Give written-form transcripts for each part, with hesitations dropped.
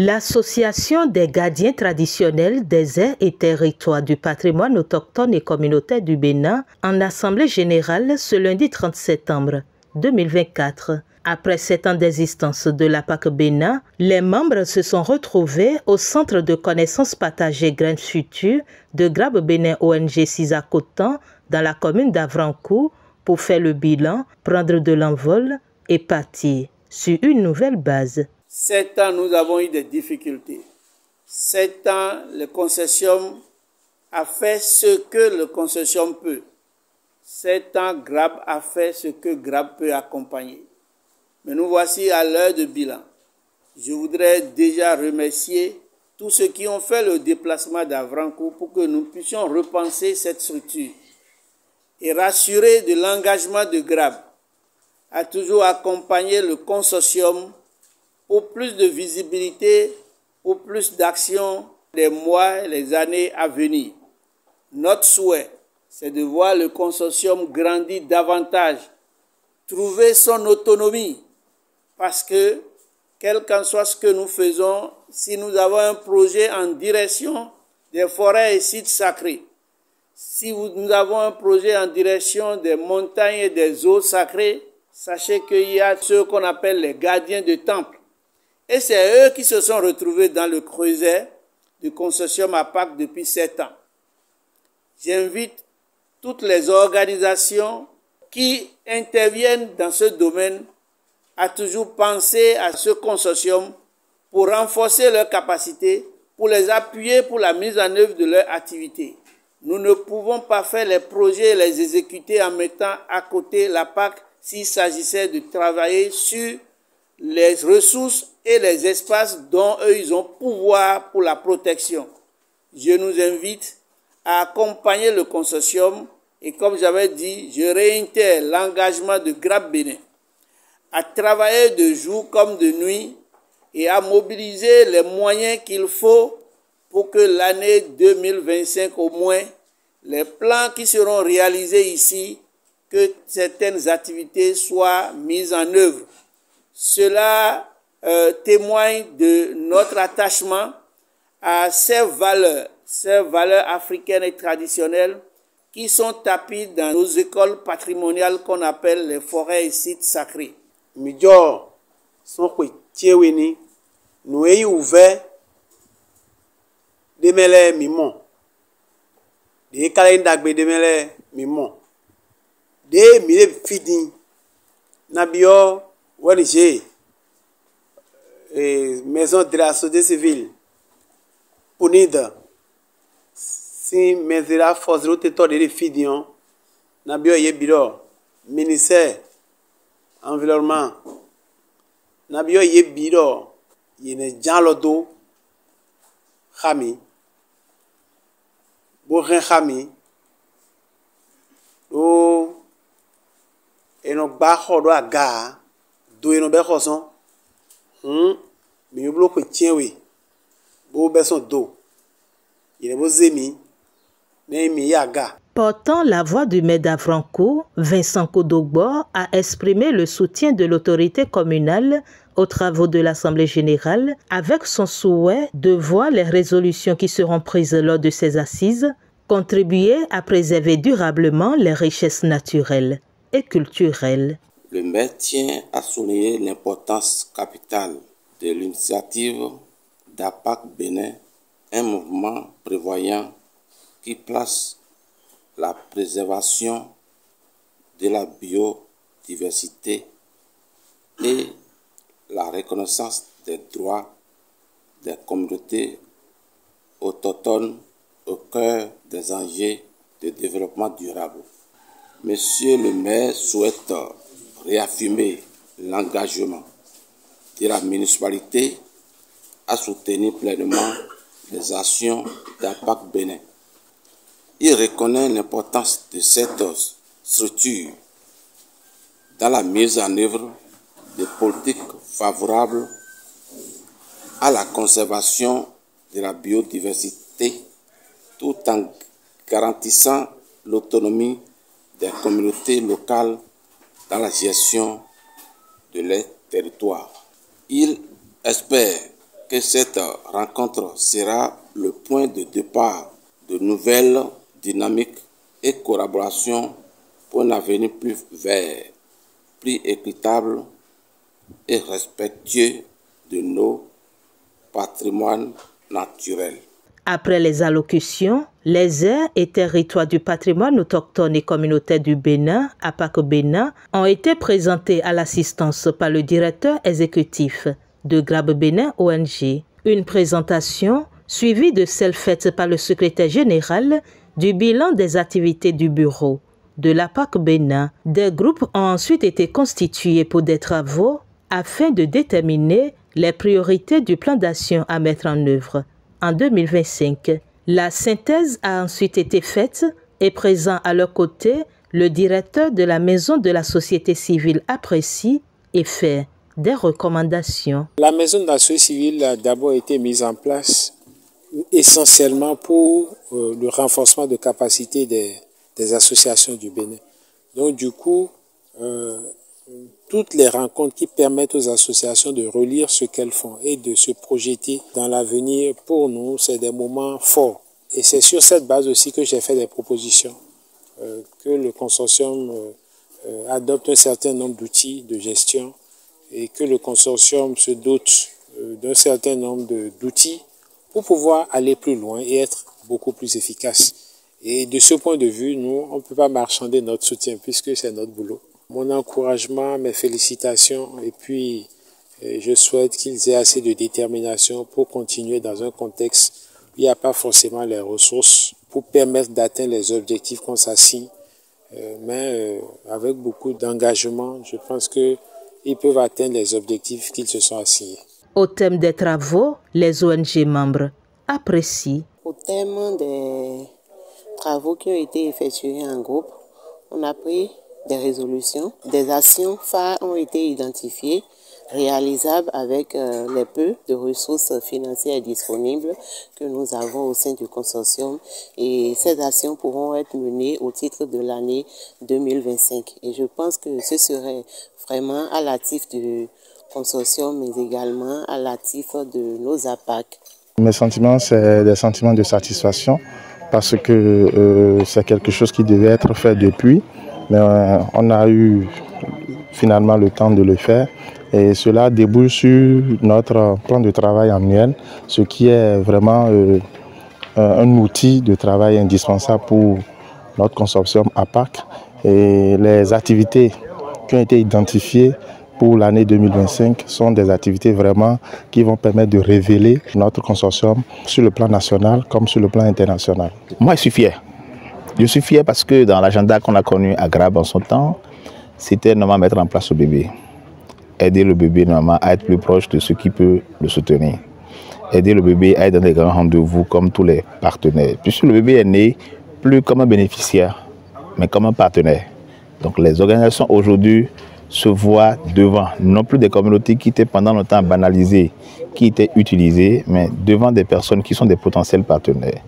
L'Association des gardiens traditionnels des aires et territoires du patrimoine autochtone et communautaire du Bénin en assemblée générale ce lundi 30 septembre 2024. Après 7 ans d'existence de l'APAC Bénin, les membres se sont retrouvés au Centre de connaissances partagées Graines Futures de Grabe Bénin ONG Sisakotan dans la commune d'Avrancourt pour faire le bilan, prendre de l'envol et partir sur une nouvelle base. 7 ans, nous avons eu des difficultés. 7 ans, le consortium a fait ce que le consortium peut. 7 ans, Grabe a fait ce que Grabe peut accompagner. Mais nous voici à l'heure de bilan. Je voudrais déjà remercier tous ceux qui ont fait le déplacement d'Avrancourt pour que nous puissions repenser cette structure et rassurer de l'engagement de Grabe à toujours accompagner le consortium pour plus de visibilité, pour plus d'action les mois et les années à venir. Notre souhait, c'est de voir le consortium grandir davantage, trouver son autonomie, parce que, quel qu'en soit ce que nous faisons, si nous avons un projet en direction des forêts et sites sacrés, si nous avons un projet en direction des montagnes et des eaux sacrées, sachez qu'il y a ceux qu'on appelle les gardiens de temple. Et c'est eux qui se sont retrouvés dans le creuset du consortium APAC depuis 7 ans. J'invite toutes les organisations qui interviennent dans ce domaine à toujours penser à ce consortium pour renforcer leurs capacités, pour les appuyer pour la mise en œuvre de leur activité. Nous ne pouvons pas faire les projets et les exécuter en mettant à côté l'APAC s'il s'agissait de travailler sur les ressources et les espaces dont eux, ils ont pouvoir pour la protection. Je nous invite à accompagner le consortium et comme j'avais dit, je réitère l'engagement de Grabe Bénin à travailler de jour comme de nuit et à mobiliser les moyens qu'il faut pour que l'année 2025 au moins, les plans qui seront réalisés ici, que certaines activités soient mises en œuvre. Cela témoigne de notre attachement à ces valeurs africaines et traditionnelles qui sont tapies dans nos écoles patrimoniales qu'on appelle les forêts et sites sacrés. Midjo sont tiéwini nous ayons ouvert des mêlés mimon des calendagbe des mêlés mimon des mille fidin nabio ONG maison de la société civile punida si mesera force de territoire de fidion nabio yebiro ministère environnement nabio yebiro yene jalodo khami bo khami o eno ba khodo aga do eno be khoson mi blo ko tienwe bo be son do yene bo zemi ne mi yaga. Portant la voix du maire d'Avrancourt, Vincent Kodogbo a exprimé le soutien de l'autorité communale aux travaux de l'Assemblée générale avec son souhait de voir les résolutions qui seront prises lors de ces assises contribuer à préserver durablement les richesses naturelles et culturelles. Le maire tient à souligner l'importance capitale de l'initiative d'APAC Bénin, un mouvement prévoyant qui place la préservation de la biodiversité et la reconnaissance des droits des communautés autochtones au cœur des enjeux de développement durable. Monsieur le maire souhaite réaffirmer l'engagement de la municipalité à soutenir pleinement les actions d'APAC Bénin. Il reconnaît l'importance de cette structure dans la mise en œuvre de politiques favorables à la conservation de la biodiversité tout en garantissant l'autonomie des communautés locales dans la gestion de leurs territoires. Il espère que cette rencontre sera le point de départ de nouvelles dynamiques et collaborations pour un avenir plus vert, plus équitable et respectueux de nos patrimoines naturels. Après les allocutions, les aires et territoires du patrimoine autochtone et communautaire du Bénin, APAC Bénin, ont été présentés à l'assistance par le directeur exécutif de GRAB Bénin ONG. Une présentation suivie de celle faite par le secrétaire général du bilan des activités du bureau de l'APAC Bénin. Des groupes ont ensuite été constitués pour des travaux afin de déterminer les priorités du plan d'action à mettre en œuvre en 2025. La synthèse a ensuite été faite et présent à leur côté, le directeur de la Maison de la Société Civile apprécie et fait des recommandations. La Maison de la Société Civile a d'abord été mise en place essentiellement pour le renforcement de capacité des associations du Bénin. Donc du coup, toutes les rencontres qui permettent aux associations de relire ce qu'elles font et de se projeter dans l'avenir, pour nous, c'est des moments forts. Et c'est sur cette base aussi que j'ai fait des propositions, que le consortium adopte un certain nombre d'outils de gestion et que le consortium se dote d'un certain nombre d'outils pour pouvoir aller plus loin et être beaucoup plus efficace. Et de ce point de vue, nous, on ne peut pas marchander notre soutien puisque c'est notre boulot. Mon encouragement, mes félicitations et puis je souhaite qu'ils aient assez de détermination pour continuer dans un contexte où il n'y a pas forcément les ressources pour permettre d'atteindre les objectifs qu'on s'assigne, mais avec beaucoup d'engagement, je pense qu'ils peuvent atteindre les objectifs qu'ils se sont assignés. Au thème des travaux, les ONG membres apprécient. Au thème des travaux qui ont été effectués en groupe, on a pris des résolutions, des actions phares ont été identifiées, réalisables avec les peu de ressources financières disponibles que nous avons au sein du consortium, et ces actions pourront être menées au titre de l'année 2025. Et je pense que ce serait vraiment à l'actif du consortium, mais également à l'actif de nos APAC. Mes sentiments, c'est des sentiments de satisfaction parce que c'est quelque chose qui devait être fait depuis. Mais on a eu finalement le temps de le faire et cela débouche sur notre plan de travail annuel, ce qui est vraiment un outil de travail indispensable pour notre consortium APAC. Et les activités qui ont été identifiées pour l'année 2025 sont des activités vraiment qui vont permettre de révéler notre consortium sur le plan national comme sur le plan international. Moi, je suis fier. Je suis fier parce que dans l'agenda qu'on a connu à GRAB en son temps, c'était normalement mettre en place le bébé. Aider le bébé normalement à être plus proche de ceux qui peuvent le soutenir. Aider le bébé à être dans des grands rendez-vous comme tous les partenaires. Puisque le bébé est né plus comme un bénéficiaire, mais comme un partenaire. Donc les organisations aujourd'hui se voient devant, non plus des communautés qui étaient pendant longtemps banalisées, qui étaient utilisées, mais devant des personnes qui sont des potentiels partenaires.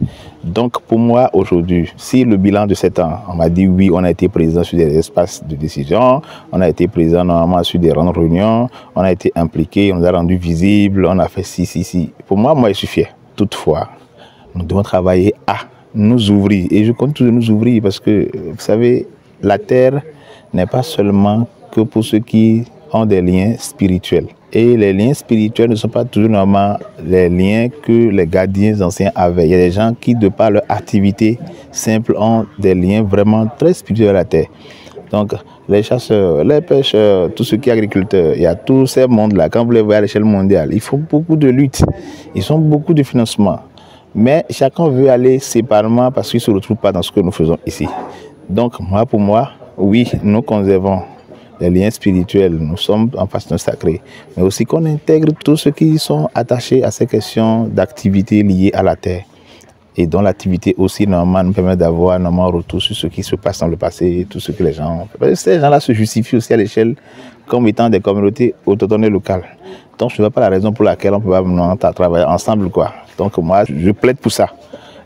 Donc pour moi aujourd'hui, si le bilan de 7 ans, on m'a dit oui, on a été présent sur des espaces de décision, on a été présent normalement sur des grandes réunions, on a été impliqué, on nous a rendu visibles, on a fait si. Pour moi, je suis fier. Toutefois, nous devons travailler à nous ouvrir. Et je compte toujours nous ouvrir parce que, vous savez, la terre n'est pas seulement que pour ceux qui ont des liens spirituels. Et les liens spirituels ne sont pas toujours normalement les liens que les gardiens anciens avaient. Il y a des gens qui, de par leur activité simple, ont des liens vraiment très spirituels à la terre. Donc, les chasseurs, les pêcheurs, tout ce qui est agriculteur, il y a tous ces mondes-là. Quand vous les voyez à l'échelle mondiale, il faut beaucoup de lutte, ils ont beaucoup de financement. Mais chacun veut aller séparément parce qu'il ne se retrouve pas dans ce que nous faisons ici. Donc, pour moi, oui, nous conservons les liens spirituels, nous sommes en face d'un sacré, mais aussi qu'on intègre tous ceux qui sont attachés à ces questions d'activités liées à la terre. Et dont l'activité aussi, normalement, nous permet d'avoir un retour sur ce qui se passe dans le passé, tout ce que les gens... Parce que ces gens-là se justifient aussi à l'échelle comme étant des communautés autochtones locales. Donc, je ne vois pas la raison pour laquelle on ne peut pas travailler ensemble, quoi. Donc, moi, je plaide pour ça.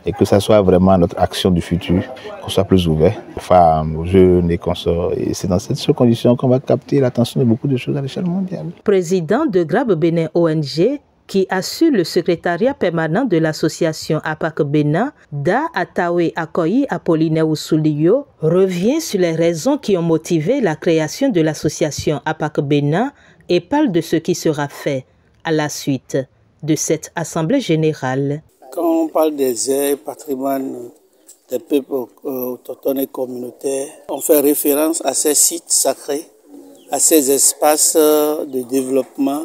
Et que ça soit vraiment notre action du futur, qu'on soit plus ouvert aux femmes, aux jeunes et consorts. Et c'est dans cette condition qu'on va capter l'attention de beaucoup de choses à l'échelle mondiale. Président de GRAB Bénin ONG, qui assure le secrétariat permanent de l'association APAC Bénin, Da Atawe Akoyi Apollinaire Ousoulio, revient sur les raisons qui ont motivé la création de l'association APAC Bénin et parle de ce qui sera fait à la suite de cette assemblée générale. Quand on parle des aires et patrimoine des peuples autochtones et communautaires, on fait référence à ces sites sacrés, à ces espaces de développement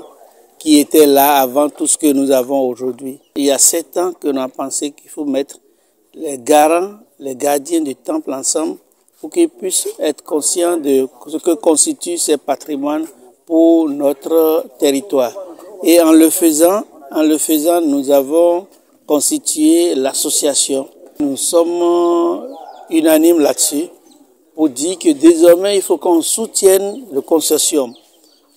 qui étaient là avant tout ce que nous avons aujourd'hui. Il y a 7 ans que l'on a pensé qu'il faut mettre les garants, les gardiens du temple ensemble pour qu'ils puissent être conscients de ce que constitue ces patrimoines pour notre territoire. Et en le faisant, nous avons constitué l'association. Nous sommes unanimes là-dessus pour dire que désormais, il faut qu'on soutienne le consortium.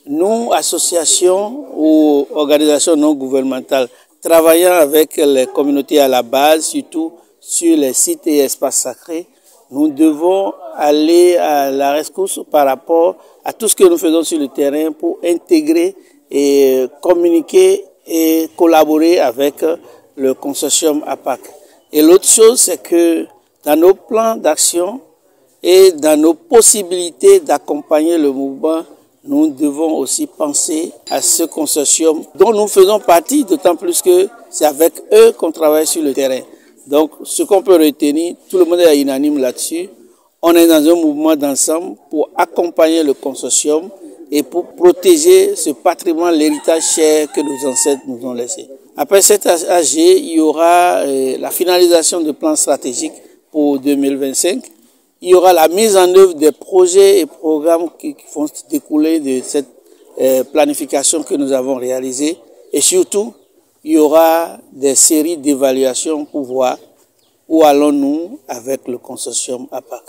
Nous, associations ou organisations non gouvernementales, travaillant avec les communautés à la base, surtout sur les sites et espaces sacrés, nous devons aller à la rescousse par rapport à tout ce que nous faisons sur le terrain pour intégrer et communiquer et collaborer avec le consortium APAC. Et l'autre chose, c'est que dans nos plans d'action et dans nos possibilités d'accompagner le mouvement, nous devons aussi penser à ce consortium dont nous faisons partie, d'autant plus que c'est avec eux qu'on travaille sur le terrain. Donc, ce qu'on peut retenir, tout le monde est unanime là-dessus. On est dans un mouvement d'ensemble pour accompagner le consortium et pour protéger ce patrimoine, l'héritage cher que nos ancêtres nous ont laissé. Après cette AG, il y aura la finalisation du plan stratégique pour 2025. Il y aura la mise en œuvre des projets et programmes qui vont découler de cette planification que nous avons réalisée. Et surtout, il y aura des séries d'évaluations pour voir où allons-nous avec le consortium APAC.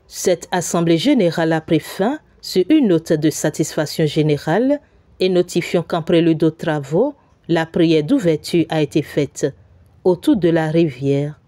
Cette assemblée générale a pris fin sur une note de satisfaction générale et notifiant qu'en prélude aux travaux, la prière d'ouverture a été faite autour de la rivière